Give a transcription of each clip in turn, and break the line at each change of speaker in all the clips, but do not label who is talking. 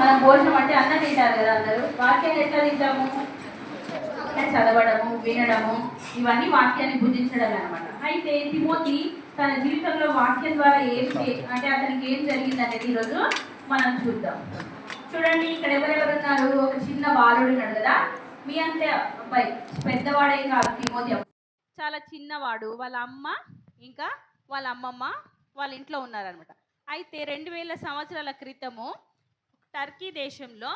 మనం భోజనం అంటే అన్నం తింటారు కదా అందరూ. వాక్యాన్ని ఎట్లా తింటాము? చదవడము, వినడము, ఇవన్నీ వాక్యాన్ని బుద్ధించడమే అనమాట. అయితే తిమోతి తన జీవితంలో వాక్యం ద్వారా అంటే అతనికి ఏం జరిగింది అనేది ఈరోజు మనం చూద్దాం. చూడండి, ఇక్కడ ఎవరెవరు ఉన్నారు? ఒక చిన్న బాలుడు ఉన్నాడు కదా, మీ అంతే అబ్బాయి, పెద్దవాడే కాదు తిమోతి, చాలా చిన్నవాడు. వాళ్ళ అమ్మ ఇంకా వాళ్ళ అమ్మమ్మ వాళ్ళ ఇంట్లో ఉన్నారనమాట. అయితే 2000 సంవత్సరాల క్రితము టర్కీ దేశంలో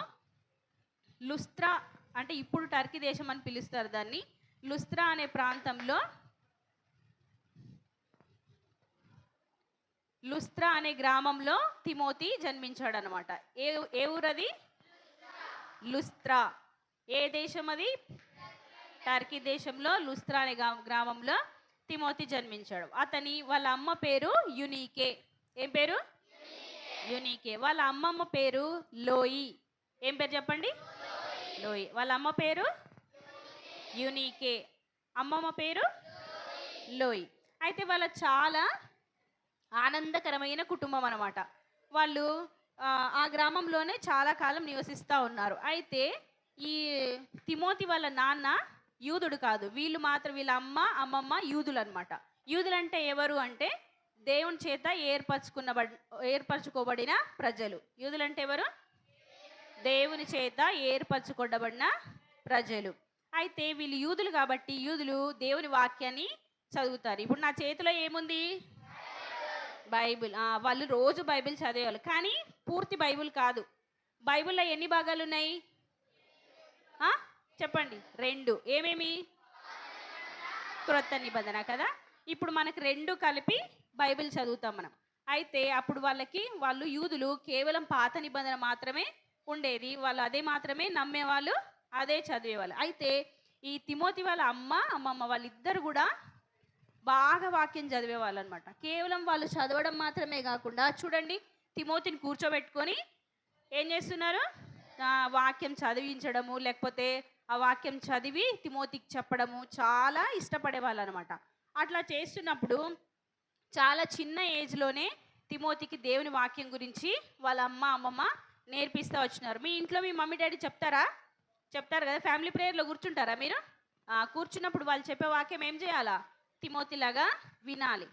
లుస్త్రా, అంటే ఇప్పుడు టర్కీ దేశం అని పిలుస్తారు దాన్ని, లుస్త్రా అనే ప్రాంతంలో, లుస్త్రా అనే గ్రామంలో తిమోతి జన్మించాడు అనమాట. ఏ ఊరది? లుస్త్రా. ఏ దేశం అది? టర్కీ దేశంలో లుస్త్రా అనే గ్రామంలో తిమోతి జన్మించాడు. వాళ్ళ అమ్మ పేరు యునీకే. ఏం పేరు? యునీకే. వాళ్ళ అమ్మమ్మ పేరు లోయి. ఏం పేరు చెప్పండి? లోయి. వాళ్ళ అమ్మ పేరు యునీకే, అమ్మమ్మ పేరు లోయి. అయితే వాళ్ళ చాలా ఆనందకరమైన కుటుంబం అన్నమాట. వాళ్ళు ఆ గ్రామంలోనే చాలా కాలం నివసిస్తూ ఉన్నారు. అయితే ఈ తిమోతి వాళ్ళ నాన్న యూదుడు కాదు. వీళ్ళ అమ్మమ్మ యూదులు అనమాట. యూదులు అంటే ఎవరు అంటే దేవుని చేత ఏర్పరచుకోబడిన ప్రజలు. యూదులు అంటే ఎవరు? దేవుని చేత ఏర్పరచుకోబడిన ప్రజలు. అయితే వీళ్ళు యూదులు కాబట్టి యూదులు దేవుని వాక్యాన్ని చదువుతారు. ఇప్పుడు నా చేతిలో ఏముంది? బైబిల్. వాళ్ళు రోజు బైబిల్ చదివేవాళ్ళు, కానీ పూర్తి బైబిల్ కాదు. బైబిల్లో ఎన్ని భాగాలు ఉన్నాయి చెప్పండి? 2. ఏమేమి? క్రొత్త నిబంధన కదా. ఇప్పుడు మనకు 2 కలిపి బైబిల్ చదువుతాం మనం. అయితే అప్పుడు వాళ్ళు యూదులు కేవలం పాత నిబంధన మాత్రమే ఉండేది. వాళ్ళు అదే మాత్రమే నమ్మేవాళ్ళు, అదే చదివేవాళ్ళు. అయితే ఈ తిమోతి వాళ్ళ అమ్మమ్మ వాళ్ళిద్దరు కూడా బాగా వాక్యం చదివేవాళ్ళు అనమాట. కేవలం వాళ్ళు చదవడం మాత్రమే కాకుండా, చూడండి, తిమోతిని కూర్చోబెట్టుకొని ఏం చేస్తున్నారు? వాక్యం చదివించడము, లేకపోతే ఆ వాక్యం చదివి తిమోతికి చెప్పడము చాలా ఇష్టపడేవాళ్ళు అనమాట. అట్లా చేస్తున్నప్పుడు చాలా చిన్న ఏజ్లోనే తిమోతికి దేవుని వాక్యం గురించి వాళ్ళ అమ్మమ్మ నేర్పిస్తూ వచ్చినారు. మీ ఇంట్లో మీ మమ్మీ డాడీ చెప్తారు కదా, ఫ్యామిలీ ప్రేయర్లో కూర్చుంటారా మీరు? కూర్చున్నప్పుడు వాళ్ళు చెప్పే వాక్యం ఏం చేయాలా? తిమోతిలాగా వినాలి.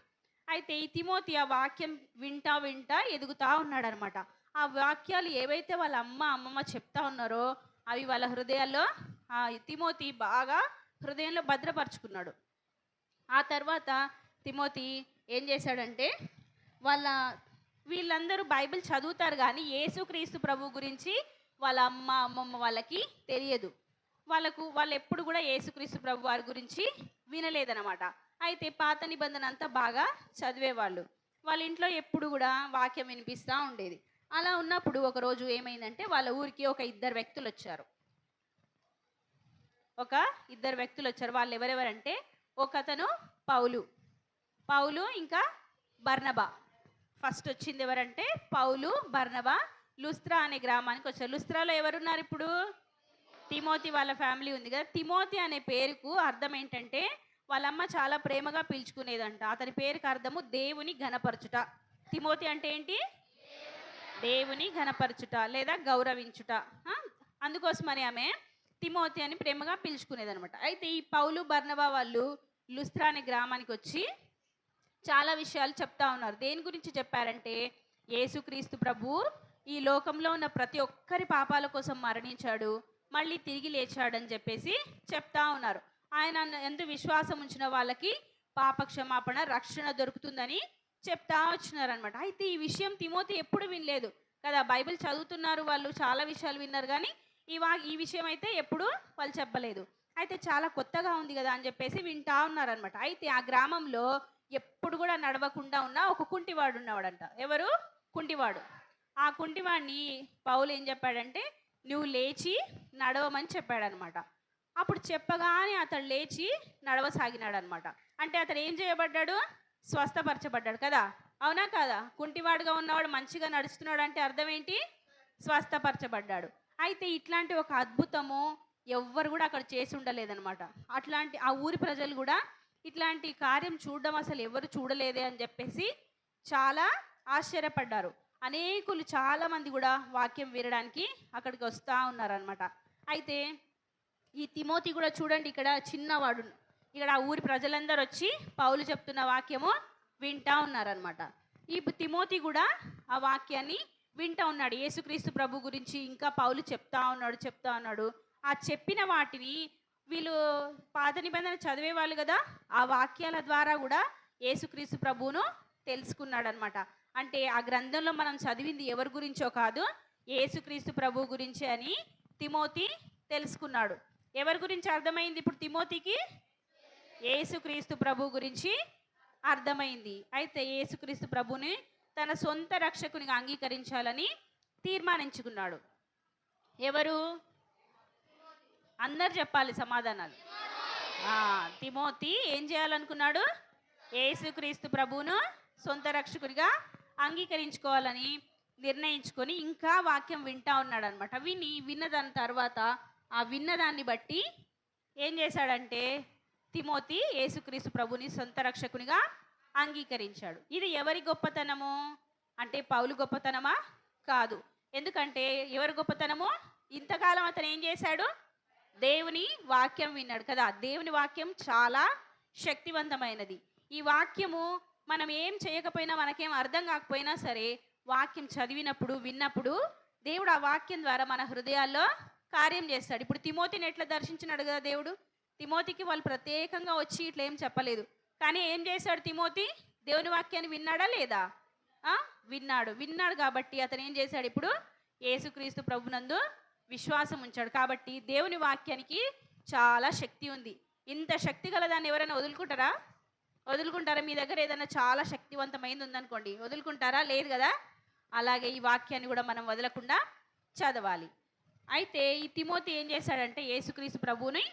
అయితే ఈ తిమోతి ఆ వాక్యం వింటా ఎదుగుతూ ఉన్నాడు అనమాట. ఆ వాక్యాలు ఏవైతే వాళ్ళ అమ్మమ్మ చెప్తా ఉన్నారో అవి వాళ్ళ హృదయాల్లో తిమోతి బాగా హృదయంలో భద్రపరుచుకున్నాడు. ఆ తర్వాత తిమోతి ఏం చేశాడంటే, వీళ్ళందరూ బైబిల్ చదువుతారు కానీ యేసుక్రీస్తు ప్రభు గురించి వాళ్ళ అమ్మమ్మ వాళ్ళకి తెలియదు. వాళ్ళు ఎప్పుడు కూడా యేసుక్రీస్తు ప్రభు వారి గురించి వినలేదన్నమాట. అయితే పాత నిబంధన అంతా బాగా చదివేవాళ్ళు. వాళ్ళ ఇంట్లో ఎప్పుడు కూడా వాక్యం వినిపిస్తూ ఉండేది. అలా ఉన్నప్పుడు ఒకరోజు ఏమైందంటే, వాళ్ళ ఊరికి ఒక ఇద్దరు వ్యక్తులు వచ్చారు. వాళ్ళు ఎవరెవరంటే, ఒకతను పౌలు ఇంకా బర్నబా. ఫస్ట్ వచ్చింది ఎవరంటే పౌలు, బర్నబా లుస్త్రా అనే గ్రామానికి వచ్చారు. లుస్త్రాలో ఎవరున్నారు ఇప్పుడు? తిమోతి వాళ్ళ ఫ్యామిలీ ఉంది కదా. తిమోతి అనే పేరుకు అర్థం ఏంటంటే, వాళ్ళమ్మ చాలా ప్రేమగా పిలుచుకునేదంట. అతని పేరుకి అర్థము దేవుని ఘనపరచుట. తిమోతి అంటే ఏంటి? దేవుని ఘనపరచుట లేదా గౌరవించుట. అందుకోసమని ఆమె తిమోతి అని ప్రేమగా పిలుచుకునేదనమాట. అయితే ఈ పౌలు, బర్నబా వాళ్ళు లుస్త్రా అనే గ్రామానికి వచ్చి చాలా విషయాలు చెప్తా ఉన్నారు. దేని గురించి చెప్పారంటే, యేసుక్రీస్తు ప్రభు ఈ లోకంలో ఉన్న ప్రతి ఒక్కరి పాపాల కోసం మరణించాడు, మళ్ళీ తిరిగి లేచాడని చెప్పేసి చెప్తా ఉన్నారు. ఆయన ఎందు విశ్వాసం ఉంచిన వాళ్ళకి పాపక్షమాపణ, రక్షణ దొరుకుతుందని చెప్తా వచ్చినారనమాట. అయితే ఈ విషయం తిమోతి ఎప్పుడు వినలేదు కదా. బైబిల్ చదువుతున్నారు వాళ్ళు, చాలా విషయాలు విన్నారు, కానీ ఈ విషయం అయితే ఎప్పుడు వాళ్ళు చెప్పలేదు. అయితే చాలా కొత్తగా ఉంది కదా అని చెప్పేసి వింటా ఉన్నారనమాట. అయితే ఆ గ్రామంలో ఎప్పుడు కూడా నడవకుండా ఉన్న ఒక కుంటివాడు ఉన్నవాడంట. ఎవరు? కుంటివాడు. ఆ కుంటివాడిని పౌలు ఏం చెప్పాడంటే, నువ్వు లేచి నడవమని చెప్పాడనమాట. అప్పుడు చెప్పగానే అతడు లేచి నడవసాగినాడు అనమాట. అంటే అతడు ఏం చేయబడ్డాడు? స్వస్థపరచబడ్డాడు కదా. అవునా కాదా? కుంటివాడుగా ఉన్నవాడు మంచిగా నడుస్తున్నాడు అంటే అర్థం ఏంటి? స్వస్థపరచబడ్డాడు. అయితే ఇట్లాంటి ఒక అద్భుతము ఎవ్వరు కూడా అక్కడ చేసి ఉండలేదనమాట. అట్లాంటి ఆ ఊరి ప్రజలు కూడా ఇట్లాంటి కార్యం చూడడం అసలు ఎవరు చూడలేదే అని చెప్పేసి చాలా ఆశ్చర్యపడ్డారు. అనేకులు చాలామంది కూడా వాక్యం వినడానికి అక్కడికి వస్తూ ఉన్నారనమాట. అయితే ఈ తిమోతి కూడా చూడండి, ఇక్కడ చిన్నవాడు, ఇక్కడ ఆ ఊరి ప్రజలందరూ వచ్చి పౌలు చెప్తున్న వాక్యము వింటా ఉన్నారనమాట. ఈ తిమోతి కూడా ఆ వాక్యాన్ని వింటా ఉన్నాడు. యేసుక్రీస్తు ప్రభు గురించి ఇంకా పౌలు చెప్తా ఉన్నాడు. ఆ చెప్పిన వాటిని వీళ్ళు పాత నిబంధన చదివే వాళ్ళు కదా, ఆ వాక్యాల ద్వారా కూడా యేసుక్రీస్తు ప్రభువును తెలుసుకున్నాడు అనమాట. అంటే ఆ గ్రంథంలో మనం చదివింది ఎవరి గురించో కాదు, యేసుక్రీస్తు ప్రభు గురించి అని తిమోతి తెలుసుకున్నాడు. ఎవరి గురించి అర్థమైంది ఇప్పుడు తిమోతికి? యేసుక్రీస్తు ప్రభు గురించి అర్థమైంది. అయితే యేసుక్రీస్తు ప్రభుని తన సొంత రక్షకునిగా అంగీకరించాలని తీర్మానించుకున్నాడు. ఎవరు? అందరు చెప్పాలి సమాధానాలు. తిమోతి ఏం చేయాలనుకున్నాడు? యేసుక్రీస్తు ప్రభువును సొంత రక్షకునిగా అంగీకరించుకోవాలని నిర్ణయించుకొని ఇంకా వాక్యం వింటా ఉన్నాడు అనమాట. విన్న దాని తర్వాత ఆ విన్నదాన్ని బట్టి ఏం చేశాడంటే తిమోతి యేసుక్రీస్తు ప్రభుని సొంత రక్షకునిగా అంగీకరించాడు. ఇది ఎవరి గొప్పతనము అంటే పౌలు గొప్పతనమా? కాదు. ఎందుకంటే ఎవరి గొప్పతనము? ఇంతకాలం అతను ఏం చేశాడు? దేవుని వాక్యం విన్నాడు కదా. దేవుని వాక్యం చాలా శక్తివంతమైనది. ఈ వాక్యము మనం ఏం చేయకపోయినా, మనకేం అర్థం కాకపోయినా సరే, వాక్యం చదివినప్పుడు విన్నప్పుడు దేవుడు ఆ వాక్యం ద్వారా మన హృదయాల్లో కార్యం చేస్తాడు. ఇప్పుడు తిమోతిని ఎట్లా దర్శించినాడు కదా దేవుడు. తిమోతికి వాళ్ళు ప్రత్యేకంగా వచ్చి ఇట్లా ఏం చెప్పలేదు, కానీ ఏం చేశాడు తిమోతి? దేవుని వాక్యాన్ని విన్నాడా లేదా? విన్నాడు కాబట్టి అతను ఏం చేశాడు? ఇప్పుడు యేసుక్రీస్తు ప్రభునందు విశ్వాసం ఉంచాడు. కాబట్టి దేవుని వాక్యానికి చాలా శక్తి ఉంది. ఇంత శక్తి గల దాన్ని ఎవరైనా వదులుకుంటారా? మీ దగ్గర ఏదైనా చాలా శక్తివంతమైంది ఉందనుకోండి, వదులుకుంటారా? లేదు కదా. అలాగే ఈ వాక్యాన్ని కూడా మనం వదలకుండా చదవాలి. అయితే ఈ తిమోతి ఏం చేశాడంటే యేసుక్రీస్తు ప్రభువుని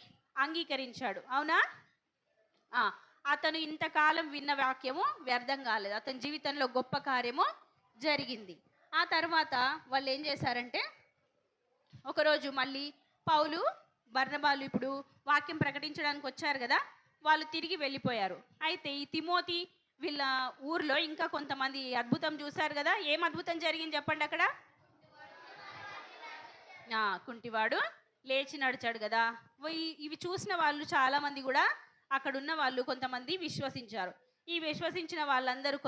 అంగీకరించాడు. అవునా? అతను ఇంతకాలం విన్న వాక్యము వ్యర్థం కాలేదు. అతని జీవితంలో గొప్ప కార్యము జరిగింది. ఆ తర్వాత వాళ్ళు ఏం చేశారంటే ఒకరోజు మళ్ళీ పౌలు బర్నబాలు ఇప్పుడు వాక్యం ప్రకటించడానికి వచ్చారు కదా, వాళ్ళు తిరిగి వెళ్ళిపోయారు. అయితే ఈ తిమోతి వీళ్ళ ఊర్లో ఇంకా కొంతమంది అద్భుతం చూశారు కదా. ఏం అద్భుతం జరిగింది చెప్పండి అక్కడ? కుంటివాడు లేచి నడిచాడు కదా. ఇవి చూసిన వాళ్ళు చాలామంది కూడా అక్కడున్న వాళ్ళు కొంతమంది విశ్వసించారు. ఈ విశ్వసించిన వాళ్ళందరూ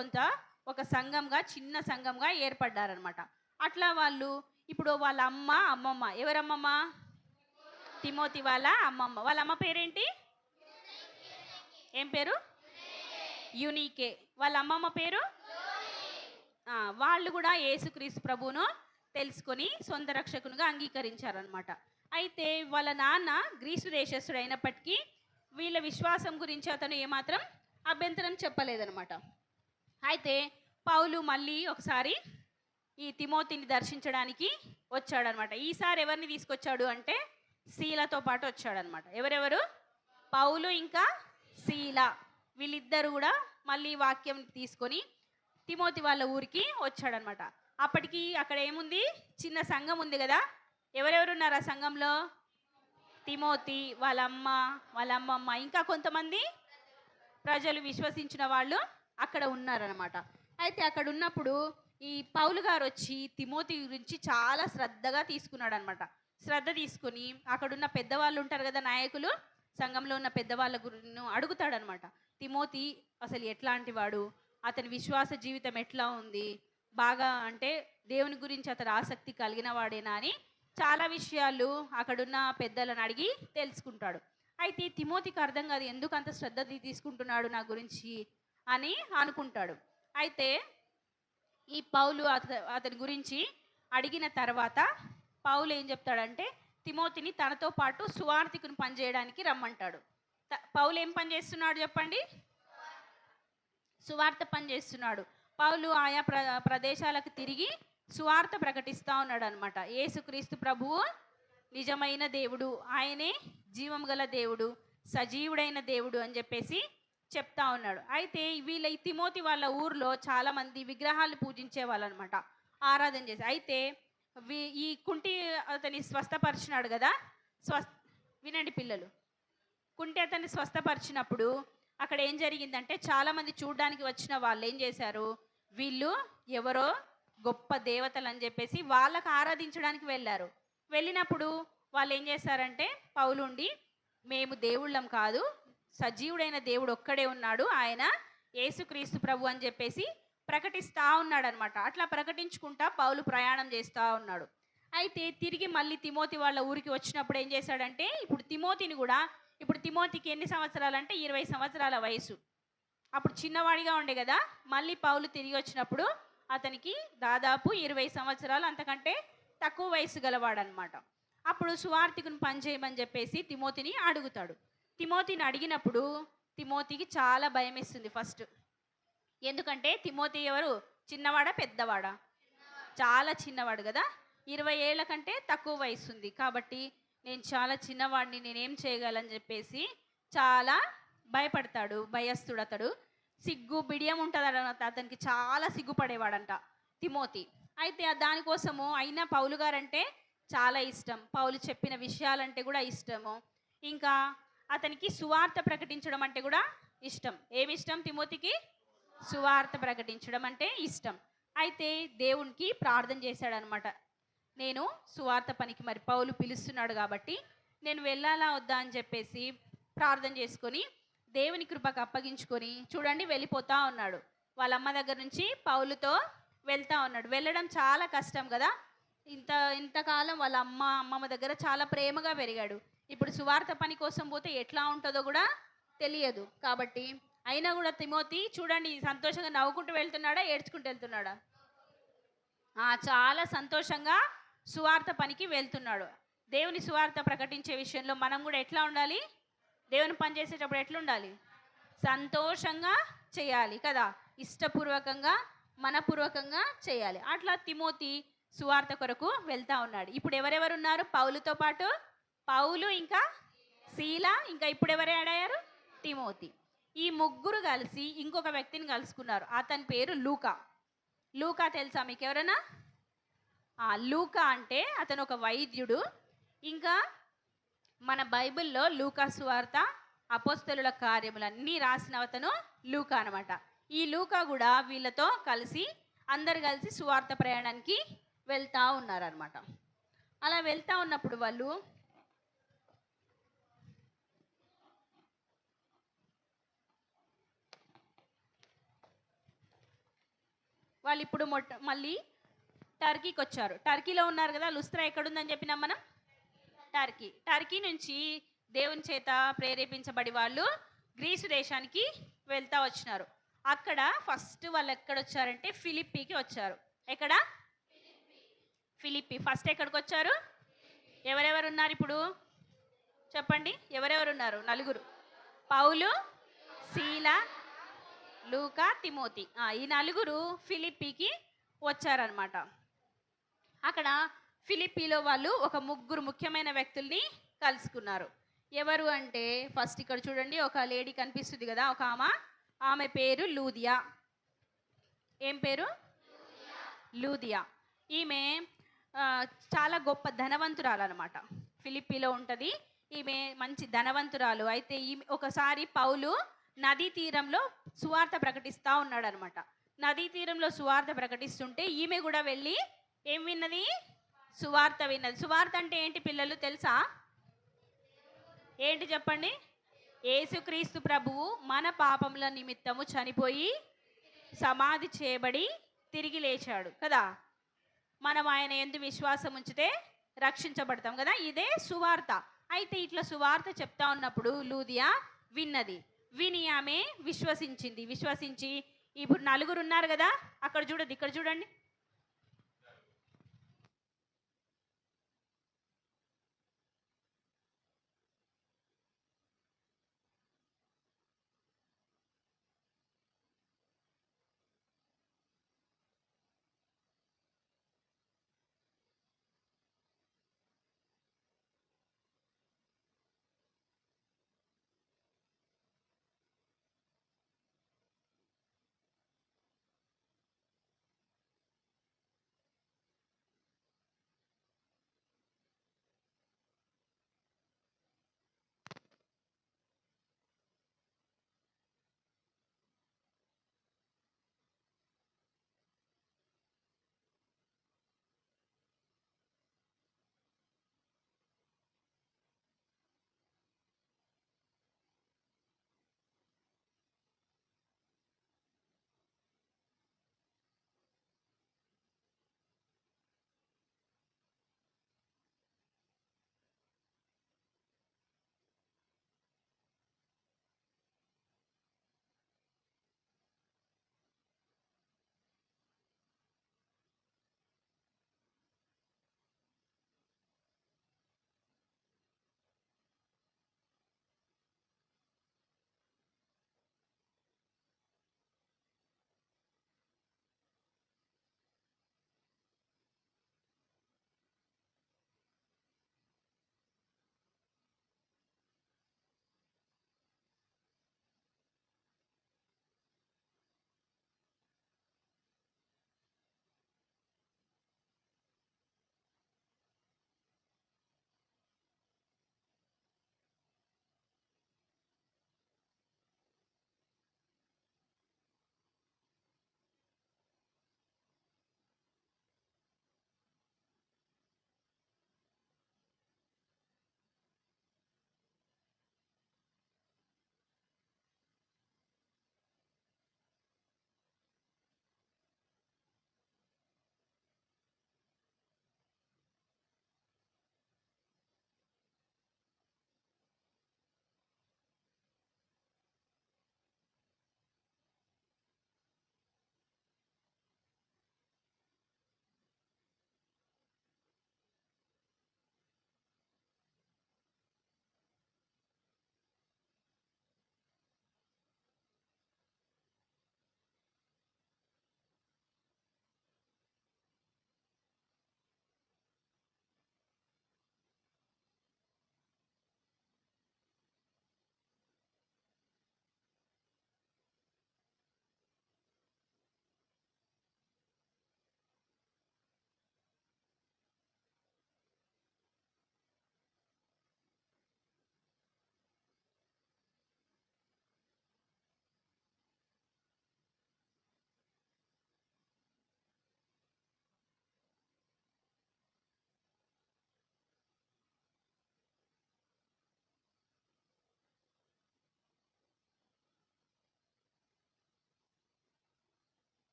ఒక సంఘంగా, చిన్న సంఘంగా ఏర్పడ్డారనమాట. అట్లా వాళ్ళు ఇప్పుడు వాళ్ళ అమ్మమ్మ ఎవరమ్మమ్మ? తిమోతి వాళ్ళ అమ్మమ్మ. వాళ్ళ అమ్మ పేరేంటి? ఏం పేరు? యూనికే. వాళ్ళ అమ్మమ్మ పేరు? వాళ్ళు కూడా యేసుక్రీస్తు ప్రభువును తెలుసుకొని సొంత రక్షకునిగా అంగీకరించారనమాట. అయితే వాళ్ళ నాన్న గ్రీసు దేశస్థుడు అయినప్పటికీ వీళ్ళ విశ్వాసం గురించి అతను ఏమాత్రం అభ్యంతరం చెప్పలేదనమాట. అయితే పౌలు మళ్ళీ ఒకసారి ఈ తిమోతిని దర్శించడానికి వచ్చాడనమాట. ఈసారి ఎవరిని తీసుకొచ్చాడు అంటే శీలతో పాటు వచ్చాడనమాట. ఎవరెవరు? పౌలు ఇంకా శీల. వీళ్ళిద్దరు కూడా మళ్ళీ వాక్యం తీసుకొని తిమోతి వాళ్ళ ఊరికి వచ్చాడనమాట. అప్పటికి అక్కడ ఏముంది? చిన్న సంఘం ఉంది కదా. ఎవరెవరు ఉన్నారు ఆ సంఘంలో? తిమోతి, వాళ్ళ అమ్మ, వాళ్ళ అమ్మమ్మ, ఇంకా కొంతమంది ప్రజలు, విశ్వసించిన వాళ్ళు అక్కడ ఉన్నారనమాట. అయితే అక్కడ ఉన్నప్పుడు ఈ పౌలు గారు వచ్చి తిమోతి గురించి చాలా శ్రద్ధగా తీసుకున్నాడు అనమాట. శ్రద్ధ తీసుకుని అక్కడున్న పెద్దవాళ్ళు ఉంటారు కదా, నాయకులు, సంఘంలో ఉన్న పెద్దవాళ్ళ గురించి అడుగుతాడనమాట. తిమోతి అసలు ఎట్లాంటి వాడు, అతని విశ్వాస జీవితం ఎట్లా ఉంది, బాగా అంటే దేవుని గురించి అతను ఆసక్తి కలిగిన వాడేనా అని చాలా విషయాలు అక్కడున్న పెద్దలను అడిగి తెలుసుకుంటాడు. అయితే తిమోతికి అర్థం కాదు, ఎందుకు అంత శ్రద్ధ తీసుకుంటున్నాడు నా గురించి అని అనుకుంటాడు. అయితే ఈ పౌలు అతని గురించి అడిగిన తర్వాత పౌలు ఏం చెప్తాడంటే తిమోతిని తనతో పాటు సువార్తికుని పనిచేయడానికి రమ్మంటాడు. పౌలు ఏం పని చేస్తున్నాడు చెప్పండి? సువార్త పని చేస్తున్నాడు. పౌలు ఆయా ప్రదేశాలకు తిరిగి సువార్త ప్రకటిస్తూ ఉన్నాడు అనమాట. యేసుక్రీస్తు ప్రభువు నిజమైన దేవుడు, ఆయనే జీవం గల దేవుడు, సజీవుడైన దేవుడు అని చెప్పేసి చెప్తా ఉన్నాడు. అయితే వీళ్ళ తిమోతి వాళ్ళ ఊర్లో చాలామంది విగ్రహాలు పూజించే వాళ్ళు అనమాట, ఆరాధన చేసి. అయితే ఈ కుంటి అతన్ని స్వస్థపరిచినాడు కదా. వినండి పిల్లలు, కుంటి అతన్ని స్వస్థపరిచినప్పుడు అక్కడ ఏం జరిగిందంటే చాలామంది చూడడానికి వచ్చిన వాళ్ళు ఏం చేశారు, వీళ్ళు ఎవరో గొప్ప దేవతలు అని చెప్పేసి వాళ్ళకి ఆరాధించడానికి వెళ్ళారు. వెళ్ళినప్పుడు వాళ్ళు ఏం చేశారంటే పౌలుండి, మేము దేవుళ్ళం కాదు, సజీవుడైన దేవుడు ఒక్కడే ఉన్నాడు, ఆయన యేసుక్రీస్తు ప్రభు అని చెప్పేసి ప్రకటిస్తూ ఉన్నాడనమాట. అట్లా ప్రకటించుకుంటా పౌలు ప్రయాణం చేస్తూ ఉన్నాడు. అయితే తిరిగి మళ్ళీ తిమోతి వాళ్ళ ఊరికి వచ్చినప్పుడు ఏం చేశాడంటే, ఇప్పుడు తిమోతికి ఎన్ని సంవత్సరాలు అంటే 20 సంవత్సరాల వయసు. అప్పుడు చిన్నవాడిగా ఉండే కదా. మళ్ళీ పౌలు తిరిగి వచ్చినప్పుడు అతనికి దాదాపు 20 సంవత్సరాలు, అంతకంటే తక్కువ వయసు గలవాడనమాట. అప్పుడు సువార్థికుని పనిచేయమని చెప్పేసి తిమోతిని అడుగుతాడు. తిమోతిని అడిగినప్పుడు తిమోతికి చాలా భయం వేస్తుంది ఫస్ట్. ఎందుకంటే తిమోతి ఎవరు, చిన్నవాడా పెద్దవాడా? చాలా చిన్నవాడు కదా. 20 ఏళ్ళ కంటే తక్కువ వయసు ఉంది కాబట్టి నేను చాలా చిన్నవాడిని, నేనేం చేయగలని చెప్పేసి చాలా భయపడతాడు, భయస్తుడు అతడు. సిగ్గు బిడియం ఉంటుంది అతనికి, చాలా సిగ్గుపడేవాడంట తిమోతి. అయితే దానికోసము అయినా పౌలు గారంటే చాలా ఇష్టం, పౌలు చెప్పిన విషయాలంటే కూడా ఇష్టము, ఇంకా అతనికి సువార్త ప్రకటించడం అంటే కూడా ఇష్టం. ఏమి ఇష్టం తిమోతికి? సువార్త ప్రకటించడం అంటే ఇష్టం. అయితే దేవునికి ప్రార్థన చేశాడనమాట. నేను సువార్త పనికి మరి పౌలు పిలుస్తున్నాడు కాబట్టి నేను వెళ్ళాలా వద్దా అని చెప్పేసి ప్రార్థన చేసుకొని దేవుని కృపకు అప్పగించుకొని చూడండి వెళ్ళిపోతా ఉన్నాడు. వాళ్ళ అమ్మ దగ్గర నుంచి పౌలుతో వెళ్తా ఉన్నాడు. వెళ్ళడం చాలా కష్టం కదా. ఇంతకాలం వాళ్ళ అమ్మమ్మ దగ్గర చాలా ప్రేమగా పెరిగాడు. ఇప్పుడు సువార్త పని కోసం పోతే ఎట్లా ఉంటుందో కూడా తెలియదు. కాబట్టి అయినా కూడా తిమోతి చూడండి సంతోషంగా నవ్వుకుంటూ వెళ్తున్నాడా, ఏడ్చుకుంటూ వెళ్తున్నాడా? చాలా సంతోషంగా సువార్త పనికి వెళ్తున్నాడు. దేవుని సువార్త ప్రకటించే విషయంలో మనం కూడా ఎట్లా ఉండాలి? దేవుని పని చేసేటప్పుడు ఎట్లా ఉండాలి? సంతోషంగా చేయాలి కదా, ఇష్టపూర్వకంగా మనపూర్వకంగా చేయాలి. అట్లా తిమోతి సువార్త కొరకు వెళ్తా ఉన్నాడు. ఇప్పుడు ఎవరెవరు ఉన్నారు పౌలుతో పాటు? పౌలు, ఇంకా శీల, ఇంకా ఇప్పుడు ఎవరు యాడ్ అయ్యారు? తిమోతి. ఈ ముగ్గురు కలిసి ఇంకొక వ్యక్తిని కలుసుకున్నారు. అతని పేరు లూకా. లూకా తెలుసా మీకు ఎవరైనా? లూకా అంటే అతను ఒక వైద్యుడు. ఇంకా మన బైబిల్లో లూకా సువార్త, అపోస్తలుల కార్యములన్నీ రాసిన అతను లూకా అనమాట. ఈ లూకా కూడా వీళ్ళతో కలిసి అందరు కలిసి సువార్త ప్రయాణానికి వెళ్తూ ఉన్నారనమాట. అలా వెళ్తూ ఉన్నప్పుడు వాళ్ళు ఇప్పుడు మళ్ళీ టర్కీకి వచ్చారు. టర్కీలో ఉన్నారు కదా. లుస్త్రా ఎక్కడుందని చెప్పినాం మనం? టర్కీ నుంచి దేవుని చేత ప్రేరేపించబడి వాళ్ళు గ్రీసు దేశానికి వెళ్తా వచ్చినారు. అక్కడ ఫస్ట్ వాళ్ళు ఎక్కడొచ్చారంటే ఫిలిప్పీకి వచ్చారు. ఎక్కడ? ఫిలిప్పీ. ఫస్ట్ ఎక్కడికి వచ్చారు? ఎవరెవరు ఉన్నారు ఇప్పుడు చెప్పండి? ఎవరెవరు ఉన్నారు? నలుగురు. పౌలు, శీల, లూకా, తిమోతి. ఈ నలుగురు ఫిలిప్పీకి వచ్చారనమాట. అక్కడ ఫిలిప్పీలో వాళ్ళు ఒక ముగ్గురు ముఖ్యమైన వ్యక్తుల్ని కలుసుకున్నారు. ఎవరు అంటే ఫస్ట్ ఇక్కడ చూడండి, ఒక లేడీ కనిపిస్తుంది కదా, ఒక ఆమె పేరు లూదియా. ఏం పేరు? లూదియా. ఈమె చాలా గొప్ప ధనవంతురాలు అనమాట. ఫిలిప్పీలో ఉంటుంది. ఈమె మంచి ధనవంతురాలు. అయితే ఈమె ఒకసారి పౌలు నదీ తీరంలో సువార్త ప్రకటిస్తూ ఉన్నాడు అనమాట. నదీ తీరంలో సువార్త ప్రకటిస్తుంటే ఈమె కూడా వెళ్ళి ఏం విన్నది? సువార్త విన్నది. సువార్త అంటే ఏంటి పిల్లలు తెలుసా? ఏంటి చెప్పండి? యేసుక్రీస్తు ప్రభువు మన పాపముల నిమిత్తము చనిపోయి సమాధి చేయబడి తిరిగి లేచాడు కదా. మనం ఆయన యందు విశ్వాసం ఉంచితే రక్షించబడతాం కదా. ఇదే సువార్త. అయితే ఇట్లా సువార్త చెప్తా ఉన్నప్పుడు లూదియా విన్నది. విని ఆమె విశ్వసించి ఇప్పుడు నలుగురు ఉన్నారు కదా, అక్కడ చూడదు, ఇక్కడ చూడండి.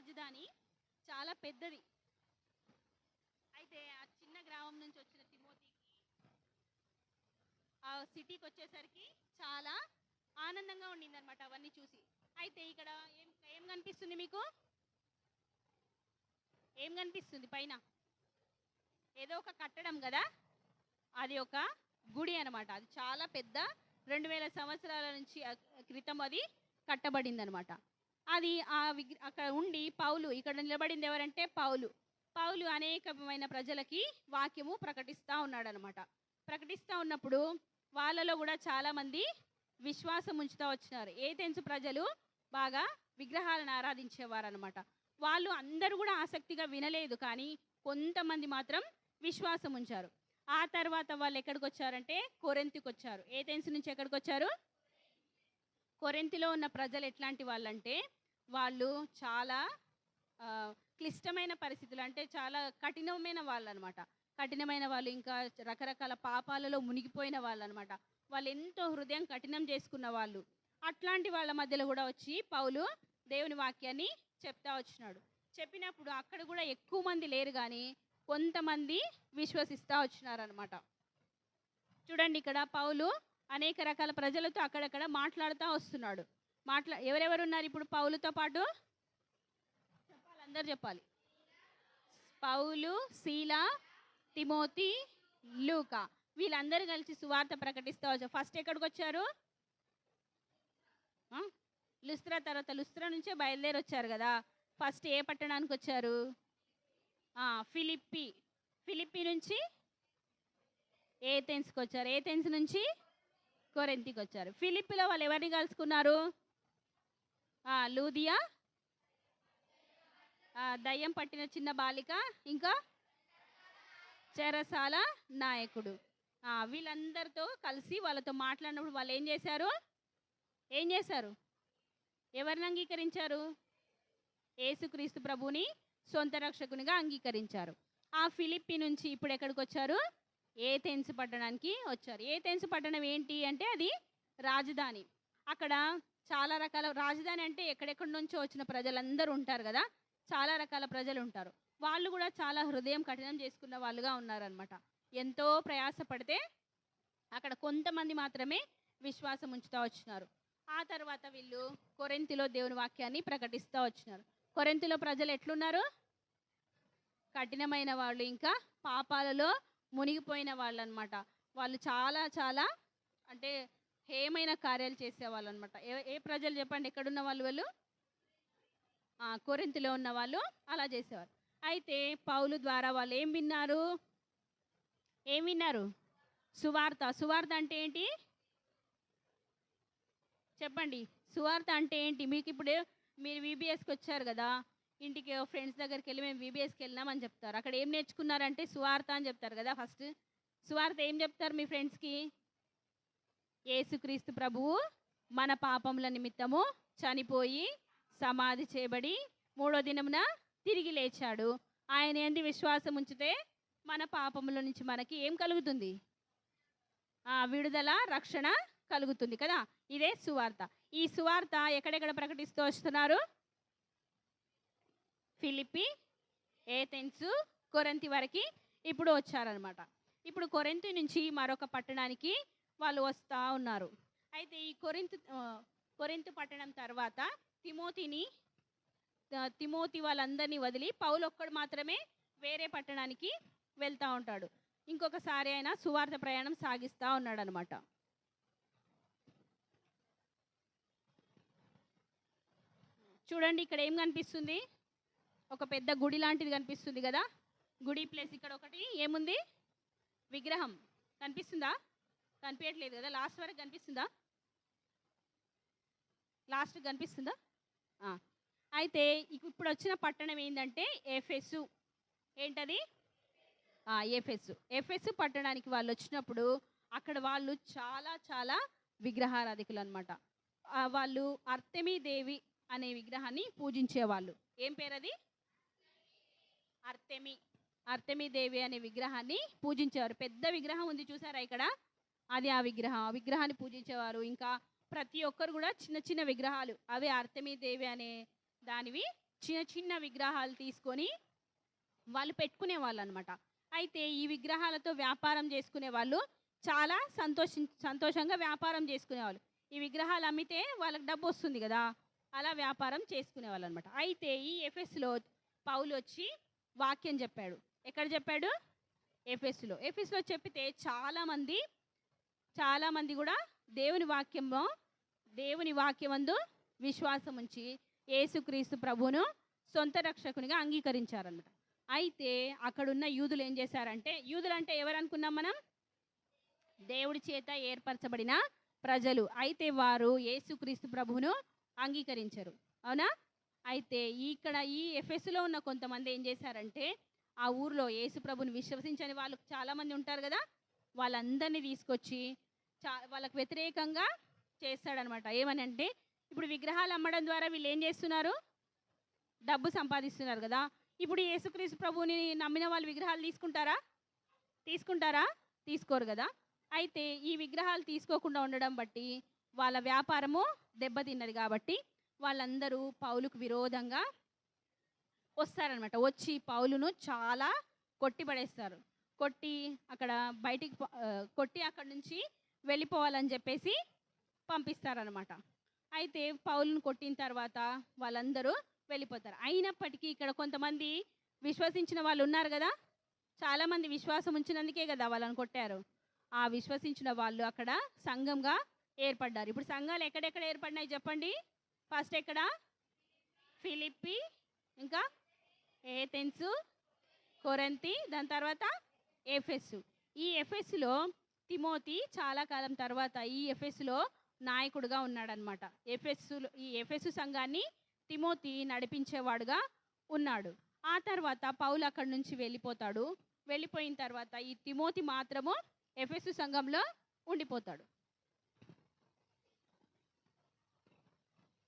రాజధాని చాలా పెద్దది. అయితే ఆ చిన్న గ్రామం నుంచి వచ్చిన తిమోతికి ఆ సిటీకి వచ్చేసరికి చాలా ఆనందంగా ఉండిందనమాట అవన్నీ చూసి. అయితే ఇక్కడ ఏం ఏం కనిపిస్తుంది మీకు? ఏం కనిపిస్తుంది పైన? ఏదో ఒక కట్టడం కదా, అది ఒక గుడి అనమాట. అది చాలా పెద్ద, 2000 సంవత్సరాల నుంచి క్రితం అది కట్టబడింది అనమాట. అది అక్కడ ఉండి పౌలు, ఇక్కడ నిలబడింది ఎవరంటే పౌలు. పౌలు అనేకమైన ప్రజలకి వాక్యము ప్రకటిస్తూ ఉన్నాడనమాట. ప్రకటిస్తూ ఉన్నప్పుడు వాళ్ళలో కూడా చాలామంది విశ్వాసం ఉంచుతూ వచ్చినారు. ఏథెన్సు ప్రజలు బాగా విగ్రహాలను ఆరాధించేవారనమాట. వాళ్ళు అందరూ కూడా ఆసక్తిగా వినలేదు, కానీ కొంతమంది మాత్రం విశ్వాసం ఉంచారు. ఆ తర్వాత వాళ్ళు ఎక్కడికి వచ్చారంటే కొరింథీకి వచ్చారు. ఏథెన్స్ నుంచి ఎక్కడికి వచ్చారు? కొరింథీలో ఉన్న ప్రజలు ఎట్లాంటి వాళ్ళంటే వాళ్ళు చాలా క్లిష్టమైన పరిస్థితులు, అంటే చాలా కఠినమైన వాళ్ళు అనమాట. కఠినమైన వాళ్ళు, ఇంకా రకరకాల పాపాలలో మునిగిపోయిన వాళ్ళు అనమాట. వాళ్ళు ఎంతో హృదయం కఠినం చేసుకున్న వాళ్ళు. అట్లాంటి వాళ్ళ మధ్యలో కూడా వచ్చి పౌలు దేవుని వాక్యాన్ని చెప్తా వచ్చినాడు. చెప్పినప్పుడు అక్కడ కూడా ఎక్కువ మంది లేరు, కానీ కొంతమంది విశ్వసిస్తూ వచ్చినారనమాట. చూడండి, ఇక్కడ పౌలు అనేక రకాల ప్రజలతో అక్కడక్కడ మాట్లాడుతూ వస్తున్నాడు. ఎవరెవరు ఉన్నారు ఇప్పుడు పౌలుతో పాటు? చెప్పాలి, అందరు చెప్పాలి. పౌలు, సీలా, తిమోతి, లూకా, వీళ్ళందరూ కలిసి సువార్త ప్రకటిస్తూ వచ్చారు. ఫస్ట్ ఎక్కడికి వచ్చారు? లుస్త్రా. తర్వాత లుస్త్రా నుంచే బయలుదేరి వచ్చారు కదా. ఫస్ట్ ఏ పట్టణానికి వచ్చారు? ఫిలిప్పి. ఫిలిప్పి నుంచి ఏథెన్స్కి వచ్చారు. ఏథెన్స్ నుంచి కొరింథీకి వచ్చారు. ఫిలిప్పిలో వాళ్ళు ఎవరిని కలుసుకున్నారు? లూదియా, దయ్యం పట్టిన చిన్న బాలిక, ఇంకా చెరసాల నాయకుడు. వీళ్ళందరితో కలిసి వాళ్ళతో మాట్లాడినప్పుడు వాళ్ళు ఏం చేశారు? ఎవరిని అంగీకరించారు? యేసుక్రీస్తు ప్రభుని సొంత రక్షకునిగా అంగీకరించారు. ఆ ఫిలిప్పి నుంచి ఇప్పుడు ఎక్కడికి వచ్చారు? ఏథెన్స్ పట్టణానికి వచ్చారు. ఏథెన్స్ పట్టణం ఏంటి అంటే అది రాజధాని. అక్కడ చాలా రకాల, రాజధాని అంటే ఎక్కడెక్కడి నుంచో వచ్చిన ప్రజలందరూ ఉంటారు కదా, చాలా రకాల ప్రజలు ఉంటారు. వాళ్ళు కూడా చాలా హృదయం కఠినం చేసుకున్న వాళ్ళుగా ఉన్నారనమాట. ఎంతో ప్రయాసపడితే అక్కడ కొంతమంది మాత్రమే విశ్వాసం ఉంచుతూ వచ్చినారు. ఆ తర్వాత వీళ్ళు కొరింథీలో దేవుని వాక్యాన్ని ప్రకటిస్తూ వచ్చినారు. కొరింథీలో ప్రజలు ఎట్లున్నారు? కఠినమైన వాళ్ళు, ఇంకా పాపాలలో మునిగిపోయిన వాళ్ళు అనమాట. వాళ్ళు చాలా చాలా అంటే హేమైన కార్యాలు చేసేవాళ్ళు అనమాట. ఏ ప్రజలు చెప్పండి, ఎక్కడున్న వాళ్ళు? కొరింథీలో ఉన్న వాళ్ళు అలా చేసేవారు. అయితే పౌలు ద్వారా వాళ్ళు ఏం విన్నారు? సువార్త. సువార్త అంటే ఏంటి చెప్పండి? సువార్త అంటే ఏంటి? మీకు ఇప్పుడు మీరు వీబీఎస్కి వచ్చారు కదా, ఇంటికి ఫ్రెండ్స్ దగ్గరికి వెళ్ళి మేము వీబీఎస్కి వెళ్ళినామని చెప్తారు. అక్కడ ఏం నేర్చుకున్నారంటే సువార్త అని చెప్తారు కదా. ఫస్ట్ సువార్త ఏం చెప్తారు మీ ఫ్రెండ్స్కి? యేసుక్రీస్తు ప్రభువు మన పాపముల నిమిత్తము చనిపోయి సమాధి చేయబడి 3వ దినమున తిరిగి లేచాడు. ఆయన ఏంది విశ్వాసం ఉంచితే మన పాపముల నుంచి మనకి ఏం కలుగుతుంది? విడుదల, రక్షణ కలుగుతుంది కదా. ఇదే సువార్త. ఈ సువార్త ఎక్కడెక్కడ ప్రకటిస్తూ వస్తున్నారు? ఫిలిప్పి, ఏథెన్స్, కొరింథీ వరకు ఇప్పుడు వచ్చారనమాట. ఇప్పుడు కొరింథీ నుంచి మరొక పట్టణానికి వాళ్ళు వస్తూ ఉన్నారు. అయితే ఈ కొరింథు పట్టణం తర్వాత తిమోతి వాళ్ళందరినీ వదిలి పౌలు ఒక్కడు మాత్రమే వేరే పట్టణానికి వెళ్తూ ఉంటాడు. ఇంకొకసారి ఆయన సువార్త ప్రయాణం సాగిస్తూ ఉన్నాడు అనమాట. చూడండి, ఇక్కడ ఏం కనిపిస్తుంది? ఒక పెద్ద గుడి లాంటిది కనిపిస్తుంది కదా. గుడి ప్లేస్ ఇక్కడ ఒకటి ఏముంది? విగ్రహం కనిపిస్తుందా? కనిపించట్లేదు కదా. లాస్ట్ వరకు కనిపిస్తుందా? లాస్ట్ కనిపిస్తుందా? అయితే ఇప్పుడు వచ్చిన పట్టణం ఏంటంటే ఎఫెసు. ఏంటది? ఎఫెసు పట్టణానికి వాళ్ళు వచ్చినప్పుడు అక్కడ వాళ్ళు చాలా చాలా విగ్రహారాధికులు అనమాట. వాళ్ళు అర్తెమీ దేవి అనే విగ్రహాన్ని పూజించేవాళ్ళు. ఏం పేరది? అర్తెమీ దేవి అనే విగ్రహాన్ని పూజించేవారు. పెద్ద విగ్రహం ఉంది చూసారా ఇక్కడ, అది ఆ విగ్రహాన్ని పూజించేవారు. ఇంకా ప్రతి ఒక్కరు కూడా చిన్న చిన్న విగ్రహాలు, అవి అర్తెమీ దేవి అనే దానివి చిన్న చిన్న విగ్రహాలు తీసుకొని వాళ్ళు పెట్టుకునే వాళ్ళు అనమాట. అయితే ఈ విగ్రహాలతో వ్యాపారం చేసుకునే వాళ్ళు చాలా సంతోషంగా వ్యాపారం చేసుకునేవాళ్ళు. ఈ విగ్రహాలు అమ్మితే వాళ్ళకి డబ్బు వస్తుంది కదా, అలా వ్యాపారం చేసుకునేవాళ్ళు అనమాట. అయితే ఈ ఎఫెస్లో పౌలు వచ్చి వాక్యం చెప్పాడు. ఎక్కడ చెప్పాడు? ఎఫెస్లో చెప్పితే చాలామంది కూడా దేవుని వాక్యమందు విశ్వాసం ఉంచి యేసుక్రీస్తు ప్రభువును సొంత రక్షకునిగా అంగీకరించారన్నమాట. అయితే అక్కడున్న యూదులు ఏం చేశారంటే, యూదులు అంటే ఎవరు అనుకున్నాం మనం? దేవుడి చేత ఏర్పరచబడిన ప్రజలు. అయితే వారు యేసుక్రీస్తు ప్రభువును అంగీకరించరు, అవునా? అయితే ఇక్కడ ఈ ఎఫెస్లో ఉన్న కొంతమంది ఏం చేశారంటే, ఆ ఊర్లో యేసు ప్రభుని విశ్వసించని వాళ్ళు చాలామంది ఉంటారు కదా, వాళ్ళందరినీ తీసుకొచ్చి వాళ్ళకు వ్యతిరేకంగా చేస్తాడనమాట. ఏమనంటే, ఇప్పుడు విగ్రహాలు అమ్మడం ద్వారా వీళ్ళు ఏం చేస్తున్నారు? డబ్బు సంపాదిస్తున్నారు కదా. ఇప్పుడు యేసుక్రీస్తు ప్రభువుని నమ్మిన వాళ్ళు విగ్రహాలు తీసుకుంటారా? తీసుకోరు కదా. అయితే ఈ విగ్రహాలు తీసుకోకుండా ఉండడం బట్టి వాళ్ళ వ్యాపారము దెబ్బతిన్నది. కాబట్టి వాళ్ళందరూ పౌలుకు విరోధంగా వస్తారనమాట. వచ్చి పౌలును చాలా కొట్టిపడేస్తారు. కొట్టి అక్కడి నుంచి వెళ్ళిపోవాలని చెప్పేసి పంపిస్తారనమాట. అయితే పౌలును కొట్టిన తర్వాత వాళ్ళందరూ వెళ్ళిపోతారు. అయినప్పటికీ ఇక్కడ కొంతమంది విశ్వసించిన వాళ్ళు ఉన్నారు కదా, చాలామంది విశ్వాసం ఉంచినందుకే కదా వాళ్ళని కొట్టారు. ఆ విశ్వసించిన వాళ్ళు అక్కడ సంఘంగా ఏర్పడ్డారు. ఇప్పుడు సంఘాలు ఎక్కడెక్కడ ఏర్పడినాయి చెప్పండి? ఫస్ట్ ఎక్కడ? ఫిలిప్పి, ఇంకా ఏథెన్సు, కొరింథీ, దాని తర్వాత ఎఫెసు. ఈ ఎఫెసులో తిమోతి చాలా కాలం తర్వాత ఈ ఎఫెసులో నాయకుడుగా ఉన్నాడనమాట. ఈ ఎఫెసు సంఘాన్ని తిమోతి నడిపించేవాడుగా ఉన్నాడు. ఆ తర్వాత పౌలు అక్కడి నుంచి వెళ్ళిపోతాడు. వెళ్ళిపోయిన తర్వాత ఈ తిమోతి మాత్రము ఎఫెసు సంఘంలో ఉండిపోతాడు.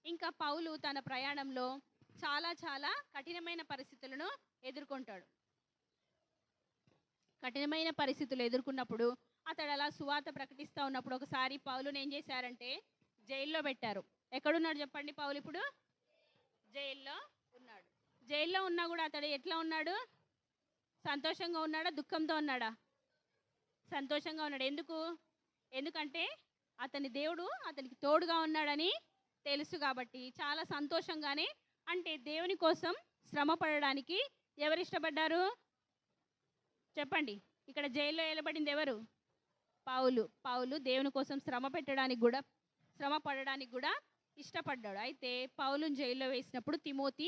ఇంకా పౌలు తన ప్రయాణంలో చాలా చాలా కఠినమైన పరిస్థితులను ఎదుర్కొంటాడు. కఠినమైన పరిస్థితులు ఎదుర్కొన్నప్పుడు అతడు అలా సువార్త ప్రకటిస్తూ ఉన్నప్పుడు ఒకసారి పౌలుని ఏం చేశారంటే జైల్లో పెట్టారు. ఎక్కడున్నాడు చెప్పండి? పౌలు ఇప్పుడు జైల్లో ఉన్నాడు. జైల్లో ఉన్నా కూడా అతడు ఎట్లా ఉన్నాడు? సంతోషంగా ఉన్నాడా? దుఃఖంతో ఉన్నాడా? సంతోషంగా ఉన్నాడు. ఎందుకంటే అతని దేవుడు అతనికి తోడుగా ఉన్నాడని తెలుసు కాబట్టి చాలా సంతోషంగానే, అంటే దేవుని కోసం శ్రమ పడడానికి ఎవరు ఇష్టపడ్డారు చెప్పండి? ఇక్కడ జైల్లో ఏలబడింది ఎవరు? పౌలు దేవుని కోసం శ్రమ పడడానికి కూడా ఇష్టపడ్డాడు. అయితే పౌలుని జైల్లో వేసినప్పుడు తిమోతి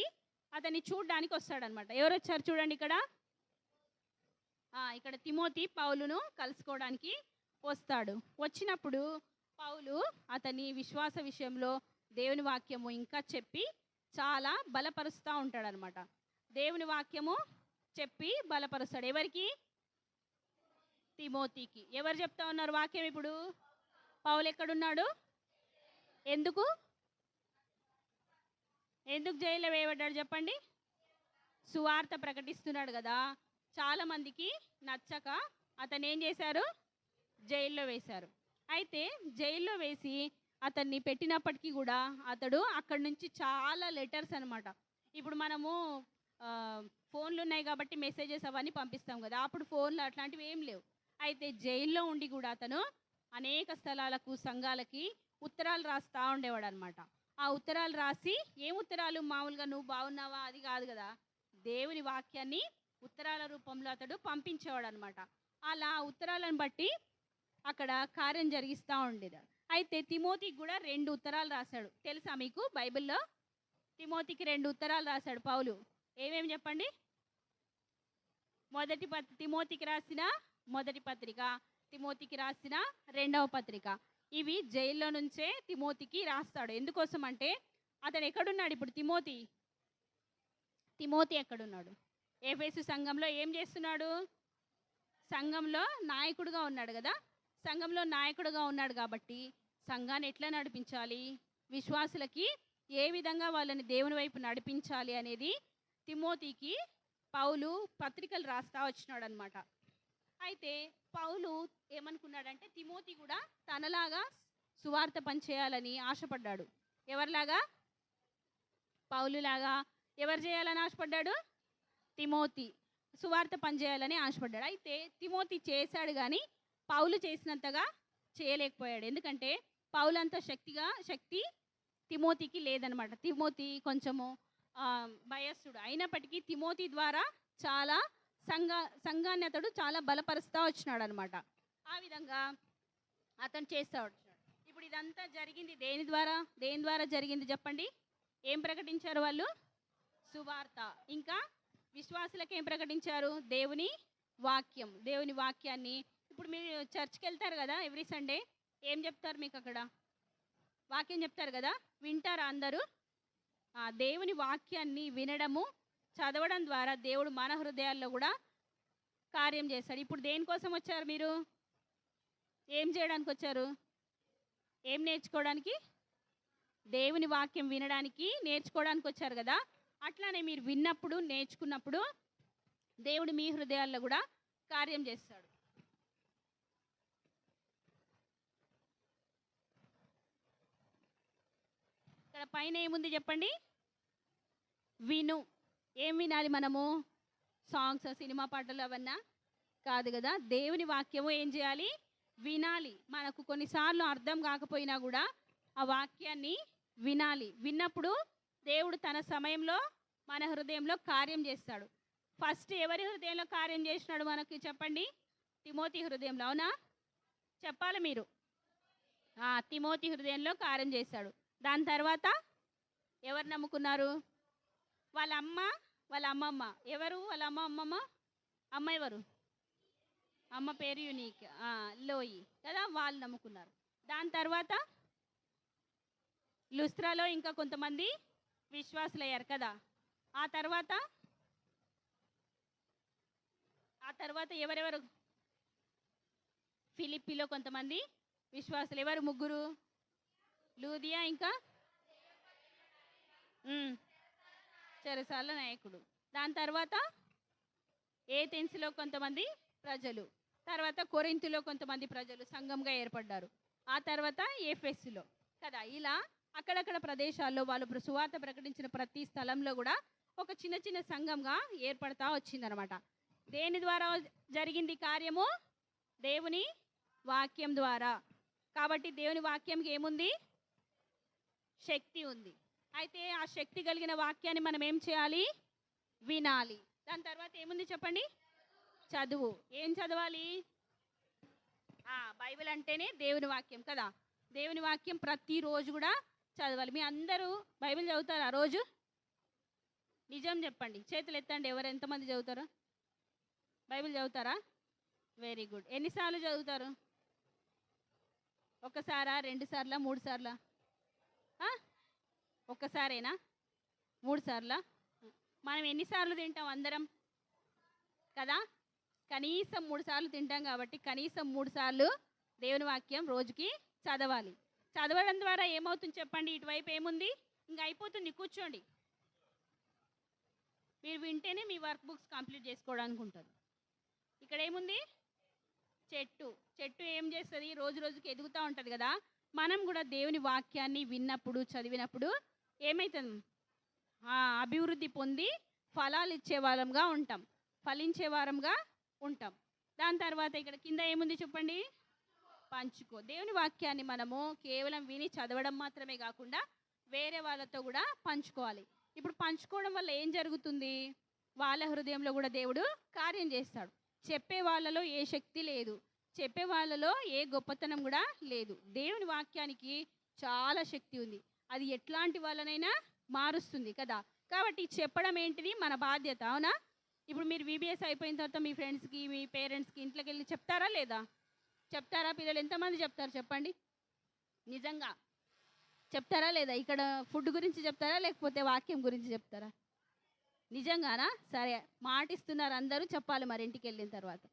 అతన్ని చూడడానికి వస్తాడనమాట. ఎవరు వచ్చారు చూడండి ఇక్కడ తిమోతి పౌలును కలుసుకోవడానికి వస్తాడు. వచ్చినప్పుడు పౌలు అతని విశ్వాస విషయంలో దేవుని వాక్యము ఇంకా చెప్పి చాలా బలపరుస్తూ ఉంటాడనమాట. దేవుని వాక్యము చెప్పి బలపరుస్తాడు. ఎవరికి? తిమోతికి. ఎవరు చెప్తా ఉన్నారు వాక్యం ఇప్పుడు? పౌలు ఎక్కడున్నాడు? ఎందుకు జైల్లో వేయబడ్డాడు చెప్పండి? సువార్త ప్రకటిస్తున్నాడు కదా. చాలా మందికి నచ్చక అతను ఏం చేశారు? జైల్లో వేశారు. అయితే జైల్లో వేసి అతన్ని పెట్టినప్పటికీ కూడా అతడు అక్కడి నుంచి చాలా లెటర్స్ అనమాట. ఇప్పుడు మనము ఫోన్లు ఉన్నాయి కాబట్టి మెసేజెస్ అవన్నీ పంపిస్తాం కదా, అప్పుడు ఫోన్లు అట్లాంటివి ఏం లేవు. అయితే జైల్లో ఉండి కూడా అతను అనేక స్థలాలకు, సంఘాలకి ఉత్తరాలు రాస్తూ ఉండేవాడు అనమాట. ఆ ఉత్తరాలు రాసి, ఏం ఉత్తరాలు? మామూలుగా నువ్వు బాగున్నావా అది కాదు కదా, దేవుని వాక్యాన్ని ఉత్తరాల రూపంలో అతడు పంపించేవాడు అనమాట. అలా ఉత్తరాలను బట్టి అక్కడ కార్యం జరిగిస్తూ ఉండేది. అయితే తిమోతికి కూడా 2 ఉత్తరాలు రాశాడు. తెలుసా మీకు? బైబిల్లో తిమోతికి 2 ఉత్తరాలు రాశాడు పౌలు. ఏమేమి చెప్పండి? తిమోతికి రాసిన మొదటి పత్రిక, తిమోతికి రాసిన 2వ పత్రిక. ఇవి జైల్లో నుంచే తిమోతికి రాస్తాడు. ఎందుకోసం అంటే అతడు ఎక్కడున్నాడు ఇప్పుడు? తిమోతి ఎక్కడున్నాడు? ఎఫెసు సంఘంలో ఏం చేస్తున్నాడు? సంఘంలో నాయకుడుగా ఉన్నాడు కదా. సంఘంలో నాయకుడుగా ఉన్నాడు కాబట్టి సంఘాన్ని ఎట్లా నడిపించాలి, విశ్వాసులకి ఏ విధంగా వాళ్ళని దేవుని వైపు నడిపించాలి అనేది తిమోతికి పౌలు పత్రికలు రాస్తా వచ్చినాడు అనమాట. అయితే పౌలు ఏమనుకున్నాడంటే తిమోతి కూడా తనలాగా సువార్త పనిచేయాలని ఆశపడ్డాడు. ఎవరిలాగా? పౌలులాగా ఎవరు చేయాలని ఆశపడ్డాడు? తిమోతి సువార్త పనిచేయాలని ఆశపడ్డాడు. అయితే తిమోతి చేశాడు కానీ పౌలు చేసినంతగా చేయలేకపోయాడు. ఎందుకంటే పౌలు అంత శక్తి తిమోతికి లేదనమాట. తిమోతి కొంచెము భయస్థుడు అయినప్పటికీ తిమోతి ద్వారా చాలా సంఘాన్ని అతడు చాలా బలపరుస్తూ వచ్చినాడు అనమాట. ఆ విధంగా అతను చేస్తూ వచ్చినాడు. ఇప్పుడు ఇదంతా జరిగింది దేని ద్వారా జరిగింది చెప్పండి? ఏం ప్రకటించారు వాళ్ళు? సువార్త. ఇంకా విశ్వాసులకు ఏం ప్రకటించారు? దేవుని వాక్యాన్ని. ఇప్పుడు మీరు చర్చ్కి వెళ్తారు కదా ఎవ్రీ సండే, ఏం చెప్తారు మీకు అక్కడ? వాక్యం చెప్తారు కదా, వింటారా అందరూ? దేవుని వాక్యాన్ని వినడము, చదవడం ద్వారా దేవుడు మన హృదయాల్లో కూడా కార్యం చేస్తాడు. ఇప్పుడు దేనికోసం వచ్చారు మీరు? ఏం చేయడానికి వచ్చారు? ఏం నేర్చుకోవడానికి? దేవుని వాక్యం వినడానికి, నేర్చుకోవడానికి వచ్చారు కదా. అట్లానే మీరు విన్నప్పుడు, నేర్చుకున్నప్పుడు దేవుడు మీ హృదయాల్లో కూడా కార్యం చేస్తాడు. ఇక్కడ పైన ఏముంది చెప్పండి? విను. ఏం వినాలి మనము? సాంగ్స్, సినిమా పాటలు అవన్నా కాదు కదా. దేవుని వాక్యము ఏం చేయాలి? వినాలి. మనకు కొన్నిసార్లు అర్థం కాకపోయినా కూడా ఆ వాక్యాన్ని వినాలి. విన్నప్పుడు దేవుడు తన సమయంలో మన హృదయంలో కార్యం చేస్తాడు. ఫస్ట్ ఎవరి హృదయంలో కార్యం చేసినాడు మనకి చెప్పండి? తిమోతి హృదయంలో. అవునా? చెప్పాలి మీరు. తిమోతి హృదయంలో కార్యం చేశాడు. దాని తర్వాత ఎవరు నమ్ముకున్నారు? వాళ్ళ అమ్మమ్మ. ఎవరు వాళ్ళ అమ్మమ్మ? అమ్మ ఎవరు? అమ్మ పేరు యూనిక్, లోయి కదా, వాళ్ళు నమ్ముకున్నారు. దాని తర్వాత లుస్త్రాలో ఇంకా కొంతమంది విశ్వాసులయ్యారు కదా. ఆ తర్వాత ఎవరెవరు? ఫిలిప్పీలో కొంతమంది విశ్వాసులు. ఎవరు? ముగ్గురు. లూదియా, ఇంకా చెరసాల నాయకుడు. దాని తర్వాత ఏథెన్స్లో కొంతమంది ప్రజలు. తర్వాత కొరింథులో కొంతమంది ప్రజలు సంఘంగా ఏర్పడ్డారు. ఆ తర్వాత ఎఫెసులో కదా. ఇలా అక్కడక్కడ ప్రదేశాల్లో వాళ్ళు సువార్త ప్రకటించిన ప్రతి స్థలంలో కూడా ఒక చిన్న చిన్న సంఘంగా ఏర్పడతా వచ్చిందనమాట. దేని ద్వారా జరిగింది కార్యము? దేవుని వాక్యం ద్వారా. కాబట్టి దేవుని వాక్యంకి ఏముంది? శక్తి ఉంది. అయితే ఆ శక్తి కలిగిన వాక్యాన్ని మనం ఏం చేయాలి? వినాలి. దాని తర్వాత ఏముంది చెప్పండి? చదువు. ఏం చదవాలి? బైబిల్ అంటేనే దేవుని వాక్యం కదా. దేవుని వాక్యం ప్రతిరోజు కూడా చదవాలి. మీ అందరూ బైబిల్ చదువుతారా రోజు? నిజం చెప్పండి, చేతులు ఎత్తండి. ఎవరు ఎంతమంది చదువుతారు? బైబిల్ చదువుతారా? Very good. ఎన్నిసార్లు చదువుతారు? ఒకసారా, 2 సార్లా, 3 సార్లా? ఒక్కసారేనా? 3 సార్లా? మనం ఎన్నిసార్లు తింటాం అందరం కదా? కనీసం 3 సార్లు తింటాం కాబట్టి కనీసం 3 సార్లు దేవుని వాక్యం రోజుకి చదవాలి. చదవడం ద్వారా ఏమవుతుంది చెప్పండి? ఇటువైపు ఏముంది? ఇంకా అయిపోతుంది, కూర్చోండి. మీరు వింటేనే మీ వర్క్ బుక్స్ కంప్లీట్ చేసుకోవడానికి ఉంటుంది. ఇక్కడ ఏముంది? చెట్టు ఏం చేస్తుంది? రోజు రోజుకి ఎదుగుతూ ఉంటుంది కదా. మనం కూడా దేవుని వాక్యాన్ని విన్నప్పుడు, చదివినప్పుడు ఏమవుతుంది? అభివృద్ధి పొంది ఫలాలు ఇచ్చే వారంగా ఉంటాం, ఫలించే వారంగా ఉంటాం. దాని తర్వాత ఇక్కడ కింద ఏముంది చెప్పండి? పంచుకో. దేవుని వాక్యాన్ని మనము కేవలం విని చదవడం మాత్రమే కాకుండా వేరే వాళ్ళతో కూడా పంచుకోవాలి. ఇప్పుడు పంచుకోవడం వల్ల ఏం జరుగుతుంది? వాళ్ళ హృదయంలో కూడా దేవుడు కార్యం చేస్తాడు. చెప్పే వాళ్ళలో ఏ శక్తి లేదు, చెప్పే వాళ్ళలో ఏ గొప్పతనం కూడా లేదు. దేవుని వాక్యానికి చాలా శక్తి ఉంది. అది ఎట్లాంటి వాళ్ళనైనా మారుస్తుంది కదా. కాబట్టి చెప్పడం ఏంటిది? మన బాధ్యత. అవునా? ఇప్పుడు మీరు VBS అయిపోయిన తర్వాత మీ ఫ్రెండ్స్కి, మీ పేరెంట్స్కి ఇంట్లోకి వెళ్ళి చెప్తారా లేదా? చెప్తారా? పిల్లలు ఎంతమంది చెప్తారు చెప్పండి? నిజంగా చెప్తారా లేదా? ఇక్కడ ఫుడ్ గురించి చెప్తారా లేకపోతే వాక్యం గురించి చెప్తారా? నిజంగానా? సరే, మాటిస్తున్నారు అందరూ, చెప్పాలి మరి ఇంటికి వెళ్ళిన తర్వాత.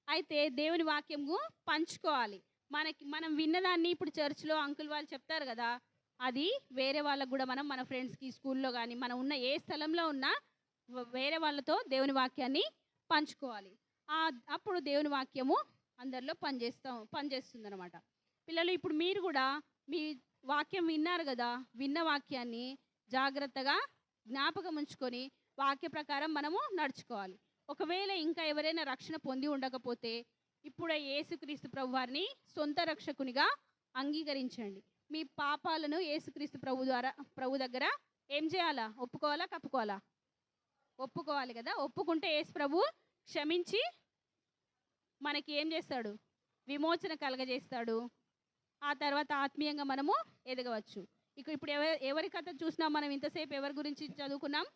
అయితే దేవుని వాక్యము పంచుకోవాలి. మనం విన్నదాన్ని ఇప్పుడు చర్చ్లో అంకుల్ వాళ్ళు చెప్తారు కదా, అది వేరే వాళ్ళకు కూడా మనం మన ఫ్రెండ్స్కి, స్కూల్లో కానీ మనం ఉన్న ఏ స్థలంలో ఉన్నా వేరే వాళ్ళతో దేవుని వాక్యాన్ని పంచుకోవాలి. అప్పుడు దేవుని వాక్యము అందరిలో పనిచేస్తుంది అనమాట. పిల్లలు, ఇప్పుడు మీరు కూడా మీ వాక్యం విన్నారు కదా, విన్న వాక్యాన్ని జాగ్రత్తగా జ్ఞాపకం ఉంచుకొని వాక్య ప్రకారం మనము నడుచుకోవాలి. ఒకవేళ ఇంకా ఎవరైనా రక్షణ పొంది ఉండకపోతే ఇప్పుడే యేసుక్రీస్తు ప్రభు వారిని సొంత రక్షకునిగా అంగీకరించండి. మీ పాపాలను యేసుక్రీస్తు ప్రభు దగ్గర ఏం చేయాలా? ఒప్పుకోవాలా? కప్పుకోవాలా? ఒప్పుకోవాలి కదా. ఒప్పుకుంటే యేసు ప్రభు క్షమించి మనకి ఏం చేస్తాడు? విమోచన కలగజేస్తాడు. ఆ తర్వాత ఆత్మీయంగా మనము ఎదగవచ్చు. ఇప్పుడు ఎవరి కథ చూసినా మనం ఇంతసేపు ఎవరి గురించి చదువుకున్నాం?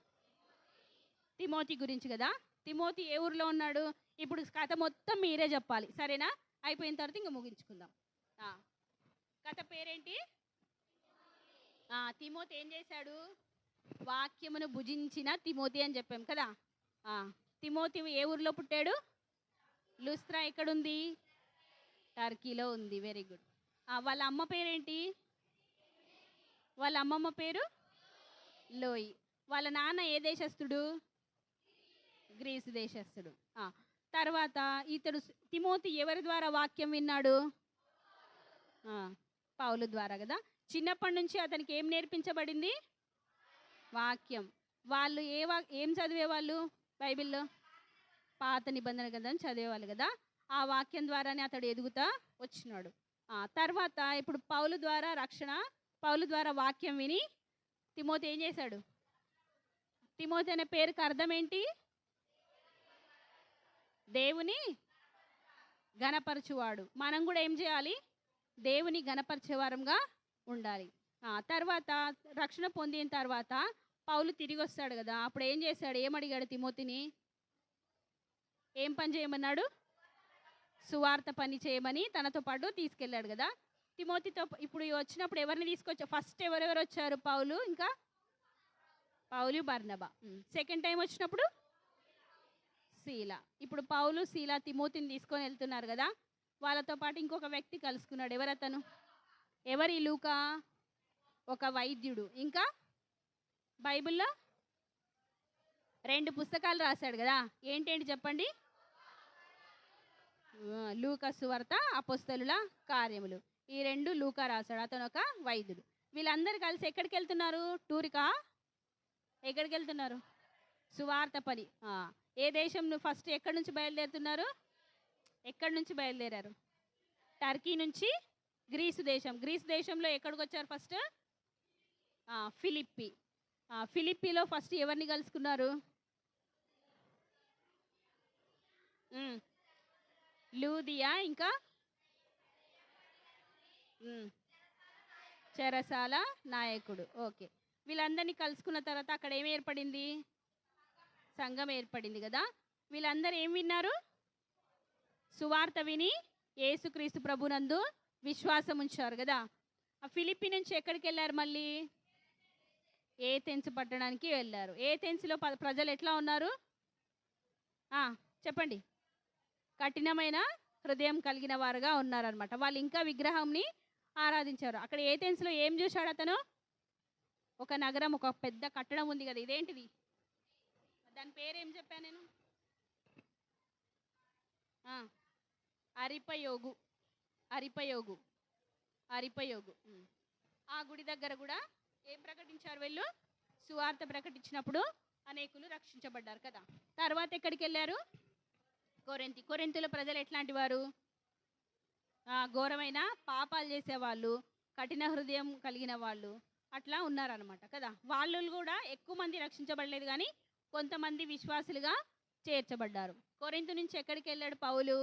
తిమోతి గురించి కదా. తిమోతి ఏ ఊరిలో ఉన్నాడు? ఇప్పుడు కథ మొత్తం మీరే చెప్పాలి, సరేనా? అయిపోయిన తర్వాత ఇంకా ముగించుకుందాం. కథ పేరేంటి? తిమోతి ఏం చేశాడు? వాక్యమును భుజించిన తిమోతి అని చెప్పాం కదా. తిమోతి ఏ ఊరిలో పుట్టాడు? లుస్త్రా ఎక్కడుంది? టర్కీలో ఉంది. Very good. వాళ్ళ అమ్మ పేరేంటి? వాళ్ళ అమ్మమ్మ పేరు లోయి. వాళ్ళ నాన్న ఏ దేశస్థుడు? గ్రీసు దేశస్థుడు. తర్వాత ఇతడు తిమోతి ఎవరి ద్వారా వాక్యం విన్నాడు? పౌలు ద్వారా కదా. చిన్నప్పటి నుంచి అతనికి ఏం నేర్పించబడింది? వాక్యం. వాళ్ళు ఏం చదివేవాళ్ళు? బైబిల్లో పాత నిబంధన గ్రంథం చదివేవాళ్ళు కదా. ఆ వాక్యం ద్వారానే అతడు ఎదుగుతా వచ్చినాడు. తర్వాత ఇప్పుడు పౌలు ద్వారా రక్షణ, పౌలు ద్వారా వాక్యం విని తిమోతి ఏం చేశాడు? తిమోతి అనే పేరుకి అర్థం ఏంటి? దేవుని గణపరచువాడు. మనం కూడా ఏం చేయాలి? దేవుని గణపరిచేవారంగా ఉండాలి. తర్వాత రక్షణ పొందిన తర్వాత పౌలు తిరిగి వస్తాడు కదా. అప్పుడు ఏం చేశాడు? ఏమడిగాడు తిమోతిని? ఏం పని చేయమన్నాడు? సువార్త పని చేయమని తనతో పాటు తీసుకెళ్ళాడు కదా. తిమోతితో ఇప్పుడు వచ్చినప్పుడు ఎవరిని తీసుకొచ్చా? ఫస్ట్ ఎవరెవరు వచ్చారు? పౌలు, ఇంకా పౌలు, బర్నబా. సెకండ్ టైం వచ్చినప్పుడు శీల. ఇప్పుడు పౌలు, శీల తిమోతిని తీసుకొని వెళ్తున్నారు కదా. వాళ్ళతో పాటు ఇంకొక వ్యక్తి కలుసుకున్నాడు. ఎవరతను? ఎవరి? లూకా. ఒక వైద్యుడు. ఇంకా బైబిల్లో 2 పుస్తకాలు రాశాడు కదా. ఏంటేంటి చెప్పండి? లూకా సువార్త, అపోస్తలుల కార్యములు. ఈ 2 లూకా రాశాడు. అతను ఒక వైద్యుడు. వీళ్ళందరూ కలిసి ఎక్కడికి వెళ్తున్నారు? టూర్కా? ఎక్కడికి వెళ్తున్నారు? సువార్త పని. ఏ దేశం? ఫస్ట్ ఎక్కడి నుంచి బయలుదేరుతున్నారు? ఎక్కడి నుంచి బయలుదేరారు? టర్కీ నుంచి గ్రీసు దేశం. గ్రీసు దేశంలో ఎక్కడికి వచ్చారు ఫస్ట్? ఫిలిప్పి. ఫిలిప్పీలో ఫస్ట్ ఎవరిని కలుసుకున్నారు? లూదియా, ఇంకా చెరసాల నాయకుడు. ఓకే. వీళ్ళందరినీ కలుసుకున్న తర్వాత అక్కడ ఏం ఏర్పడింది? సంఘం ఏర్పడింది కదా. వీళ్ళందరూ ఏం విన్నారు? సువార్త విని యేసుక్రీస్తు ప్రభునందు విశ్వాసం ఉంచారు కదా. ఆ ఫిలిప్పి నుంచి ఎక్కడికి వెళ్ళారు? మళ్ళీ ఏథెన్స్ పట్టణానికి వెళ్ళారు. ఏథెన్స్లో ప్రజలు ఎట్లా ఉన్నారు? చెప్పండి. కఠినమైన హృదయం కలిగిన వారుగా ఉన్నారనమాట. వాళ్ళు ఇంకా విగ్రహంని ఆరాధించారు. అక్కడ ఏథెన్స్లో ఏం చూశాడు అతను? ఒక నగరం, ఒక పెద్ద కట్టడం ఉంది కదా. ఇదేంటిది? దాని పేరేం చెప్పాను నేను? అరిపయోగు. అరిపయోగు. అరిపయోగు. ఆ గుడి దగ్గర కూడా ఏం ప్రకటించారు వీళ్ళు? సువార్త ప్రకటించినప్పుడు అనేకులు రక్షించబడ్డారు కదా. తర్వాత ఎక్కడికి వెళ్ళారు? కొరింథీ. కొరింథీలో ప్రజలు ఎట్లాంటి వారు? ఘోరమైన పాపాలు చేసేవాళ్ళు, కఠిన హృదయం కలిగిన వాళ్ళు అట్లా ఉన్నారనమాట కదా. వాళ్ళు కూడా ఎక్కువ మంది రక్షించబడలేదు, కానీ కొంతమంది విశ్వాసులుగా చేర్చబడ్డారు. కొరింథీ నుంచి ఎక్కడికి వెళ్ళాడు పౌలు?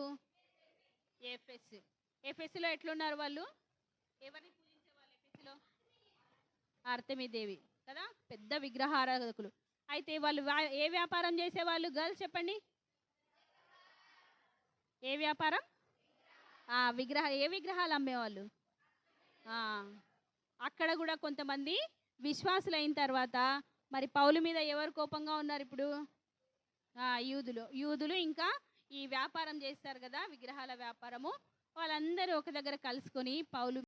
ఎఫెస్. ఎఫెస్లో ఎట్లున్నారు వాళ్ళు? ఎవరిని పూజించేవాళ్ళు ఎఫెస్లో? ఆర్తెమీదేవి కదా, పెద్ద విగ్రహారాధకులు. అయితే వాళ్ళు ఏ వ్యాపారం చేసేవాళ్ళు? గర్ల్స్ చెప్పండి. ఏ వ్యాపారం? ఏ విగ్రహాలు అమ్మేవాళ్ళు? అక్కడ కూడా కొంతమంది విశ్వాసులైన తర్వాత మరి పౌలు మీద ఎవరు కోపంగా ఉన్నారు ఇప్పుడు? యూదులు ఇంకా ఈ వ్యాపారం చేస్తారు కదా, విగ్రహాల వ్యాపారము. వాళ్ళందరూ ఒక దగ్గర కలుసుకొని పౌలు